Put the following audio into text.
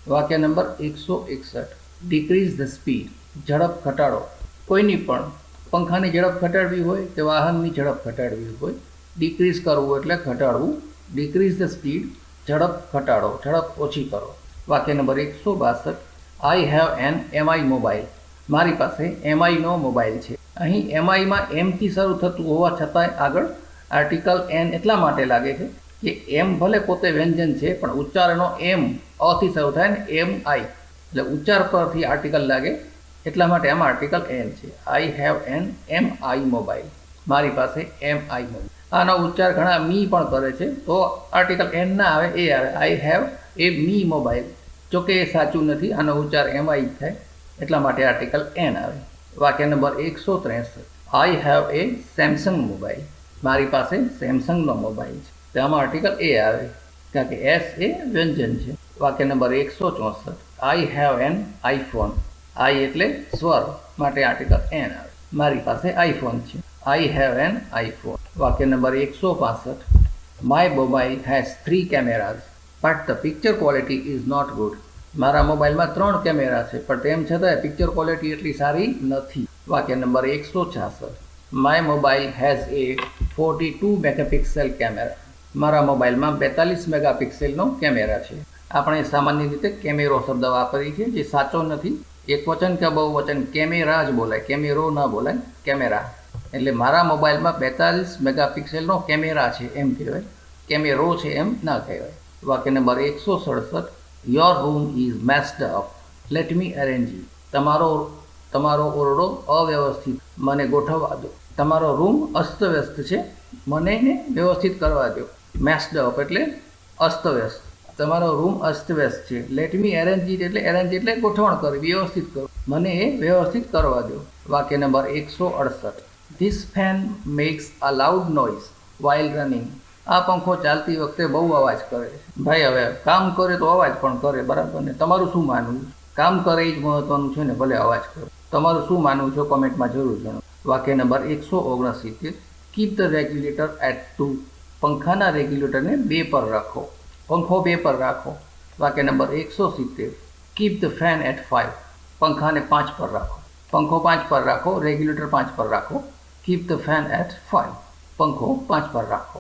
વાક્ય number 161 decrease the speed, ઝડપ ઘટાડો. કોઈની પણ પંખાની ઝડપ ઘટાડવી હોય કે વાહનની ઝડપ ઘટાડવી હોય, ડિક્રીઝ કરવું એટલે ઘટાડવું. ડિક્રીઝ ધ સ્પીડ, ઝડપ ઘટાડો, ઝડપ ઓછી કરો. વાક્ય number 162 I have N MI mobile, મારી પાસે એમઆઈનો મોબાઈલ છે. અહીં એમઆઈમાં એમથી શરૂ થતું હોવા છતાંય આગળ આર્ટિકલ એન એટલા માટે લાગે છે કે એમ ભલે પોતે વ્યંજન છે પણ ઉચ્ચારણો એમ અથી શરૂ થાય ને એમ આઈ એટલે ઉચ્ચાર પરથી આર્ટિકલ લાગે, એટલા માટે આમાં આર્ટિકલ એન છે. I have an M I mobile, મારી પાસે એમ આઈ મોબાઈલ. આનો ઉચ્ચાર ઘણા મી પણ કરે છે તો આર્ટિકલ એન ના આવે, એ આવે I have a me mobile. જોકે એ સાચું નથી, આનો ઉચ્ચાર એમ આઈ થાય એટલા માટે આર્ટિકલ એન આવે. વાક્ય number 163 I have a Samsung mobile, મારી પાસે સેમસંગનો મોબાઈલ છે. તો આમાં આર્ટિકલ એ આવે કારણ કે એસ એ વ્યંજન છે. વાક્ય નંબર 164 I have an iPhone, I એટલે સ્વર માટે આર્ટિકલ એન આવે, મારી પાસે આઈફોન છે. I have an iPhone. વાક્ય નંબર 165 my mobile has 3 cameras but the picture quality is not good, મારા મોબાઈલમાં 3 કેમેરા છે પણ તેમ છતાં પિક્ચર ક્વોલિટી એટલી સારી નથી. વાક્ય number 166 my mobile has a 42 megapixel camera, મારા મોબાઈલમાં 42 મેગાપિક્સેલનો કેમેરા છે. આપણે સામાન્ય રીતે કેમેરો શબ્દ વાપરીએ છીએ જે સાચો નથી. એક વચન કે બહુવચન કેમેરા જ બોલાય, કેમેરો ના બોલાય, કેમેરા. એટલે મારા મોબાઈલમાં 42 મેગાપિક્સેલનો કેમેરા છે એમ કહેવાય, કેમેરો છે એમ ના કહેવાય. વાક્ય number 167 your room is messed up let me arrange it, તમારો ઓરડો અવ્યવસ્થિત, મને ગોઠવવા દો. તમારો રૂમ અસ્તવ્યસ્ત છે, મને એને વ્યવસ્થિત કરવા દો. મેસ્ડ અપ એટલે અસ્તવ્યસ્ત, તમારો રૂમ અસ્તવ્યસ્ત છે. લેટ મી અરેન્જ ઇટ એટલે અરેન્જ એટલે ગોઠવણ કરવી, વ્યવસ્થિત કરો, મને એ વ્યવસ્થિત કરવા દો. વાક્ય number 168 this fan max a loud noise while running, આ પંખો ચાલતી વખતે બહુ અવાજ કરે છે. ભાઈ હવે કામ કરે તો અવાજ પણ કરે, બરાબર ને? તમારું શું માનવું? કામ કરે એ જ મહત્વનું છે ને, ભલે અવાજ કરે. તમારું શું માનવું છે કોમેન્ટમાં જરૂર જણાવો. વાક્ય નંબર 169 કીપ ધ રેગ્યુલેટર એટ 2, પંખાના રેગ્યુલેટરને 2 પર રાખો, પંખો 2 પર રાખો. વાક્ય નંબર 170 કીપ ધ ફેન એટ 5, પંખાને 5 પર રાખો, પંખો 5 પર રાખો, રેગ્યુલેટર 5 પર રાખો. કીપ ધ ફેન એટ 5, પંખો 5 પર રાખો.